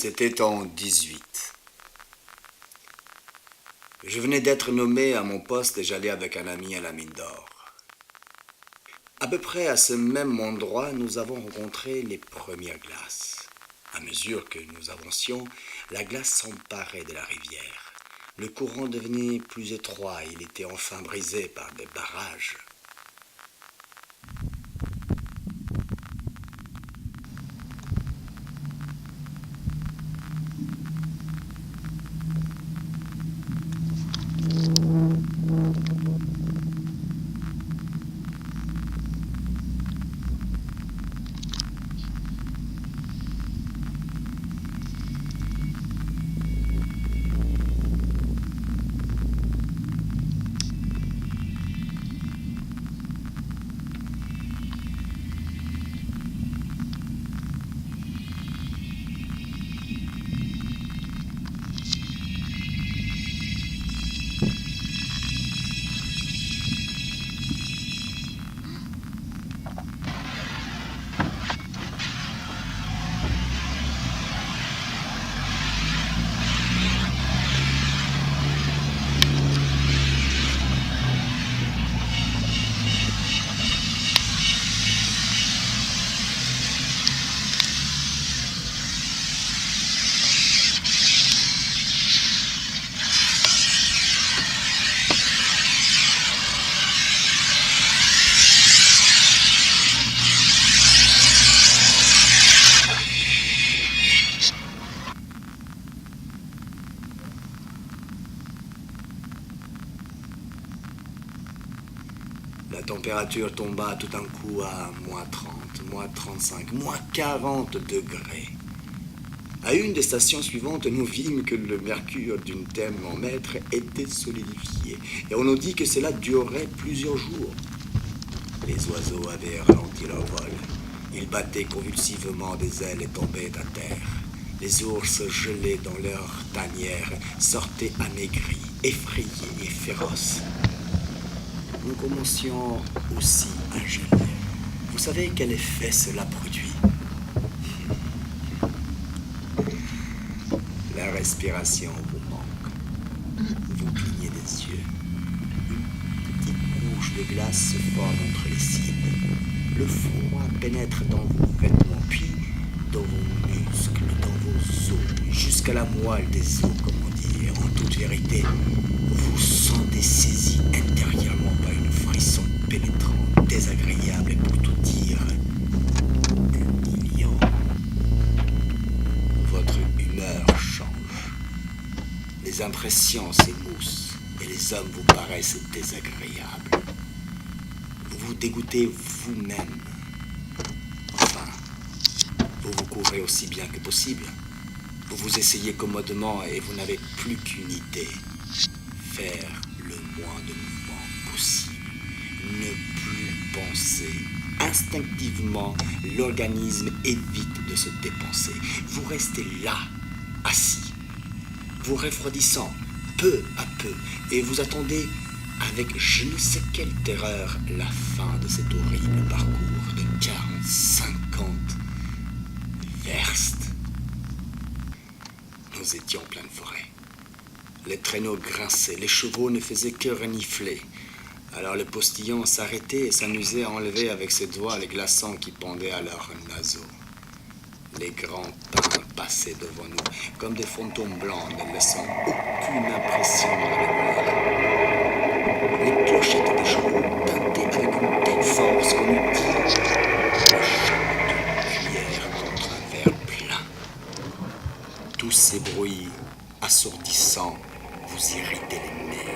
C'était en 18. Je venais d'être nommé à mon poste et j'allais avec un ami à la mine d'or. À peu près à ce même endroit, nous avons rencontré les premières glaces. À mesure que nous avancions, la glace s'emparait de la rivière. Le courant devenait plus étroit et il était enfin brisé par des barrages. La température tomba tout d'un coup à moins 30, moins 35, moins 40 degrés. À une des stations suivantes, nous vîmes que le mercure d'une thermomètre était solidifié. Et on nous dit que cela durerait plusieurs jours. Les oiseaux avaient ralenti leur vol. Ils battaient convulsivement des ailes et tombaient à terre. Les ours gelés dans leur tanière sortaient amaigris, effrayés et féroces. Nous commencions aussi à geler. Vous savez quel effet cela produit? La respiration vous manque. Vous clignez des yeux. Une petite couche de glace se forme entre les cils. Le froid pénètre dans vos vêtements, puis dans vos muscles, dans vos os, jusqu'à la moelle des os, comme on dit. En toute vérité, vous sentez saisi intérieurement par une frisson pénétrante, désagréable et pour tout dire, humiliant. Votre humeur change. Les impressions s'émoussent et les hommes vous paraissent désagréables. Vous vous dégoûtez vous-même. Enfin, vous vous couvrez aussi bien que possible. Vous vous essayez commodement et vous n'avez plus qu'une idée. Faire le moins de mouvements possible. Ne plus penser. Instinctivement, l'organisme évite de se dépenser. Vous restez là, assis, vous refroidissant peu à peu, et vous attendez avec je ne sais quelle terreur la fin de cet horrible parcours de 40-50 verstes. Nous étions en pleine forêt. Les traîneaux grinçaient, les chevaux ne faisaient que renifler. Alors le postillon s'arrêtait et s'amusait à enlever avec ses doigts les glaçons qui pendaient à leurs naseaux. Les grands pins passaient devant nous, comme des fantômes blancs, ne laissant aucune impression dans la mémoire. Les clochettes des chevaux tintaient avec une telle force qu'on eût dit le choc d'une cuillère contre un verre plein. Tous ces bruits assourdissants vous irritaient les nerfs.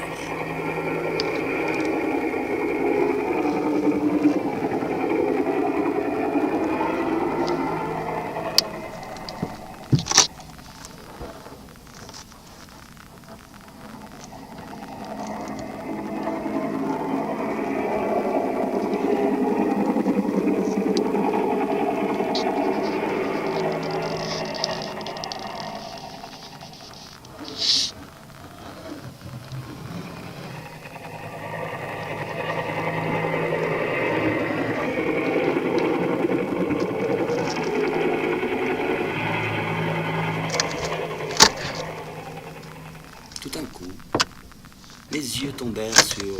yeux tombèrent sur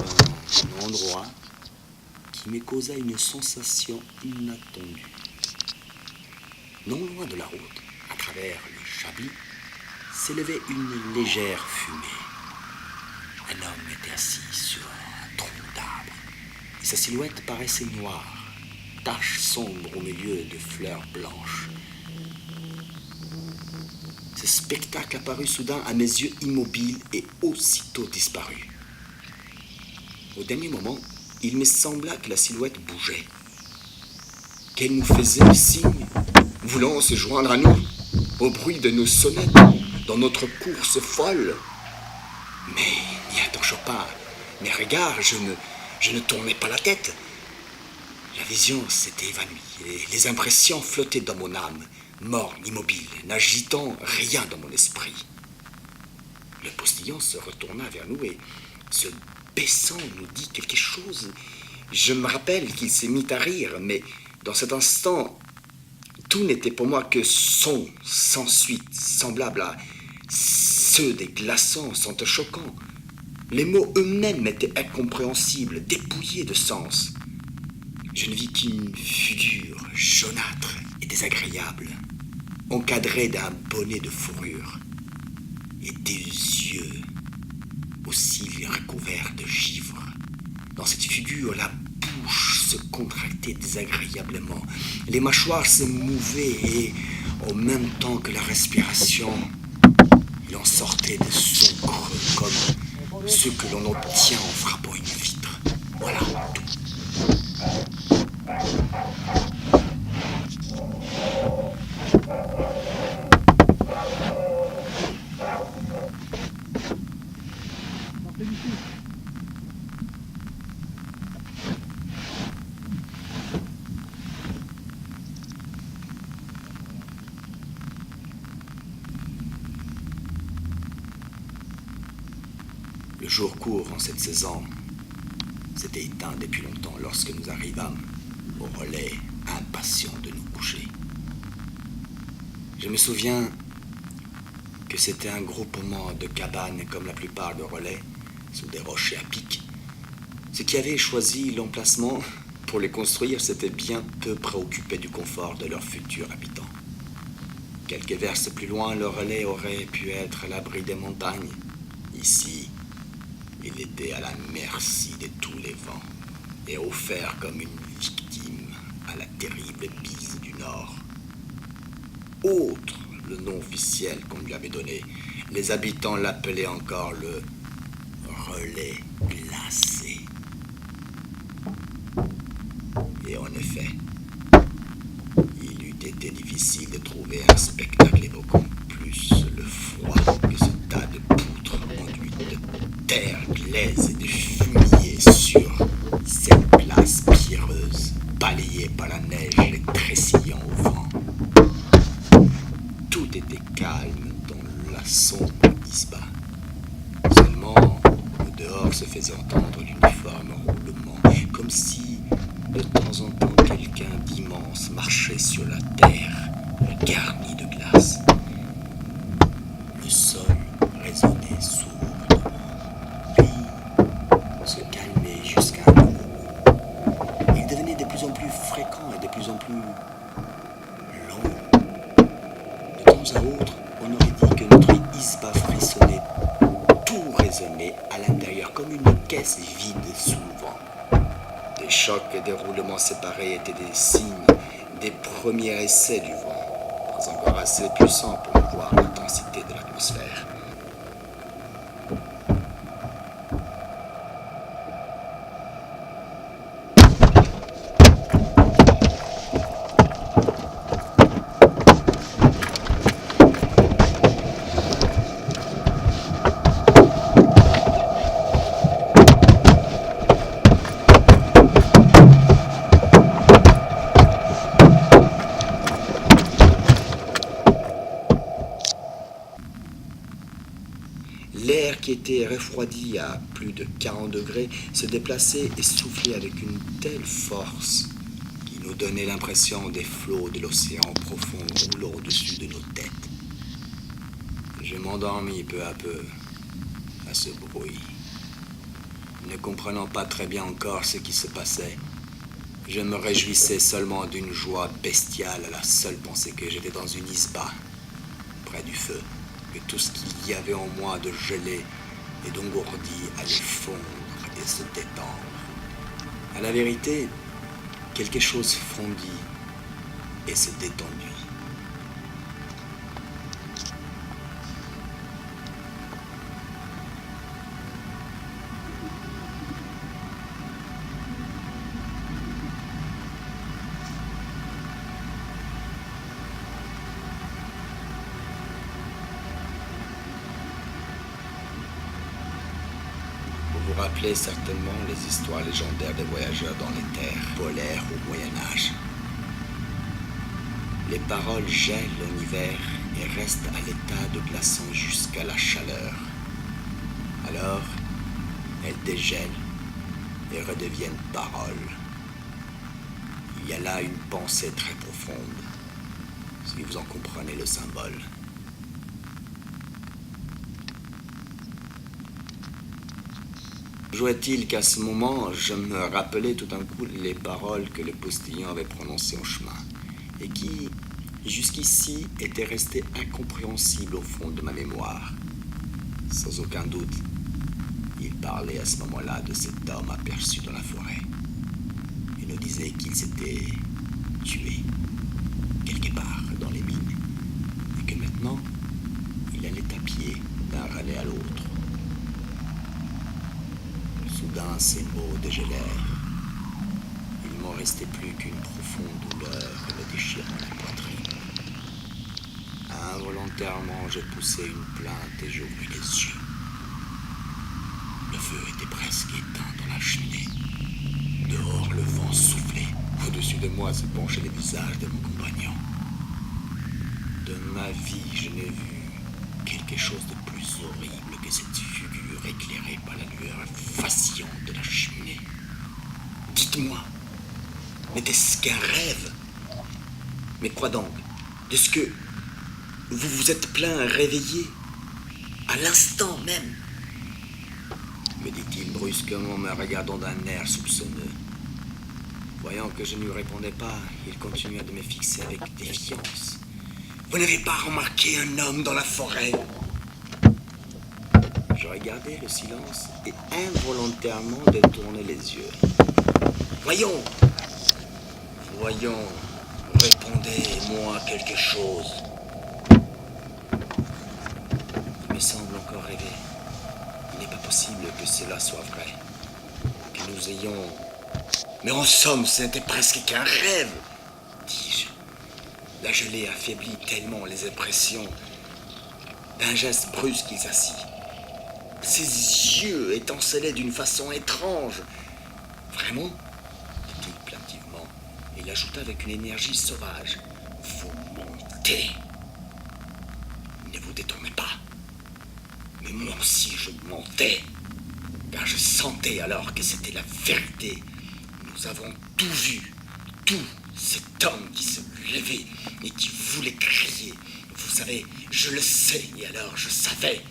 un endroit qui me causa une sensation inattendue. Non loin de la route, à travers le chablis, s'élevait une légère fumée. Un homme était assis sur un tronc d'arbre, et sa silhouette paraissait noire, tache sombre au milieu de fleurs blanches. Ce spectacle apparut soudain à mes yeux immobile et aussitôt disparut. Au dernier moment, il me sembla que la silhouette bougeait, qu'elle nous faisait le signe, voulant se joindre à nous, au bruit de nos sonnettes, dans notre course folle. Mais n'y attachant pas mes regards, je ne tournais pas la tête. La vision s'était évanouie, et les impressions flottaient dans mon âme, morne, immobile, n'agitant rien dans mon esprit. Le postillon se retourna vers nous et, se baissant, nous dit quelque chose. Je me rappelle qu'il s'est mis à rire, mais dans cet instant, tout n'était pour moi que son sans suite, semblable à ceux des glaçons, s'entrechoquant. Les mots eux-mêmes étaient incompréhensibles, dépouillés de sens. Je ne vis qu'une figure jaunâtre et désagréable, encadrée d'un bonnet de fourrure, et des yeux aux cils recouverts de givre. Dans cette figure, la bouche se contractait désagréablement, les mâchoires se mouvaient et, en même temps que la respiration, il en sortait des sons creux comme ceux que l'on obtient en frappant une vitre. Voilà tout. Le jour court en cette saison s'était éteint depuis longtemps lorsque nous arrivâmes au relais, impatients de nous coucher. Je me souviens que c'était un groupement de cabanes comme la plupart de relais, sous des rochers à pic. Ceux qui avaient choisi l'emplacement pour les construire s'étaient bien peu préoccupés du confort de leurs futurs habitants. Quelques verstes plus loin, le relais aurait pu être à l'abri des montagnes. Ici, il était à la merci de tous les vents et offert comme une victime à la terrible bise du Nord. Autre le nom officiel qu'on lui avait donné, les habitants l'appelaient encore le relais glacé. Et en effet, il eût été difficile de trouver un spectacle évoquant plus le froid que ce tas de poutres enduites de terre glaise et de fumier sur cette place pierreuse, balayée par la neige et tressillant au vent. Tout était calme dans la sombre isba. Seulement, au dehors se faisait entendre l'uniforme roulement, comme si, de temps en temps, quelqu'un d'immense marchait sur la terre, garnie de glace. Le sol résonnait sourdement, puis se calmait jusqu'à un moment où il devenait de plus en plus fréquent et de plus en plus long. De temps à autre, on aurait dit que notre isba frissonnait, tout résonnait à l'intérieur comme une caisse vide sous le vent. Des chocs et des roulements séparés étaient des signes des premiers essais du vent, pas encore assez puissants pour voir l'intensité de l'atmosphère. L'air qui était refroidi à plus de 40 degrés se déplaçait et soufflait avec une telle force qui nous donnait l'impression des flots de l'océan profond roulant au-dessus de nos têtes. Je m'endormis peu à peu à ce bruit. Ne comprenant pas très bien encore ce qui se passait, je me réjouissais seulement d'une joie bestiale à la seule pensée que j'étais dans une isba, près du feu, que tout ce qu'il y avait en moi de gelé et d'engourdi allait fondre et se détendre. À la vérité, quelque chose fondit et se détendit. Vous vous rappelez certainement les histoires légendaires des voyageurs dans les terres polaires au Moyen-Âge. Les paroles gèlent en hiver et restent à l'état de glaçon jusqu'à la chaleur. Alors, elles dégèlent et redeviennent paroles. Il y a là une pensée très profonde, si vous en comprenez le symbole. Jouait-il qu'à ce moment, je me rappelais tout d'un coup les paroles que le postillon avait prononcées en chemin, et qui, jusqu'ici, étaient restées incompréhensibles au fond de ma mémoire. Sans aucun doute, il parlait à ce moment-là de cet homme aperçu dans la forêt. Il nous disait qu'il s'était tué, quelque part dans les mines, et que maintenant, il allait à pied d'un relais à l'autre. Soudain, ces mots dégelèrent. Il m'en restait plus qu'une profonde douleur et me déchirant la poitrine. Involontairement, je poussai une plainte et j'ouvris les yeux. Le feu était presque éteint dans la cheminée. Dehors, le vent soufflait. Au-dessus de moi se penchait les visages de mon compagnon. De ma vie, je n'ai vu quelque chose de plus horrible que cette figure éclairée par la lueur vacillante de la cheminée. Dites-moi, n'était-ce qu'un rêve? Mais quoi donc? De ce que vous vous êtes plein réveillé à l'instant même? Me dit-il brusquement, me regardant d'un air soupçonneux. Voyant que je ne lui répondais pas, il continua de me fixer avec défiance. Vous n'avez pas remarqué un homme dans la forêt? Je regardai le silence et involontairement détournai les yeux. Voyons, répondez-moi quelque chose. Il me semble encore rêver. Il n'est pas possible que cela soit vrai. Que nous ayons... Mais en somme, ce n'était presque qu'un rêve, dis-je. La gelée affaiblit tellement les impressions. D'un geste brusque, il s'assit. Ses yeux étincelaient d'une façon étrange. Vraiment? Dit-il plaintivement. Et il ajouta avec une énergie sauvage. Vous mentez. Ne vous détournez pas. Mais moi aussi je mentais. Car je sentais alors que c'était la vérité. Nous avons tout vu. Tout cet homme qui se levait et qui voulait crier. Vous savez, je le sais, et alors je savais.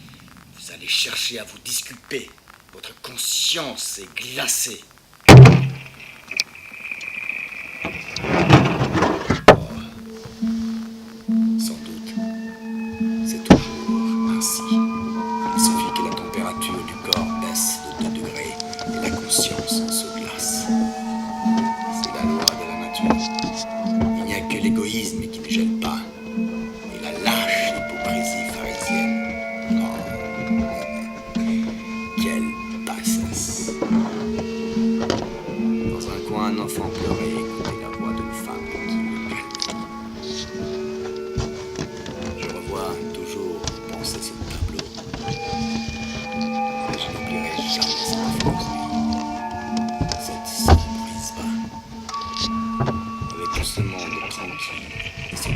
Vous allez chercher à vous disculper. Votre conscience est glacée. Sans doute, c'est toujours ainsi. Il suffit que la température du corps baisse de 2 degrés et la conscience se glace. C'est la loi de la nature. Il n'y a que l'égoïsme qui ne gèle pas. Et la lâche hypocrisie pharisienne. Oh, quelle bassesse. Dans un coin, un enfant pleurait et écoutait la voix d'une femme qui le calmait. Je revois toujours penser ce tableau. Et je n'oublierai jamais cette affreuse nuit. Cette sombre isba. Avec tout ce monde tranquille et ce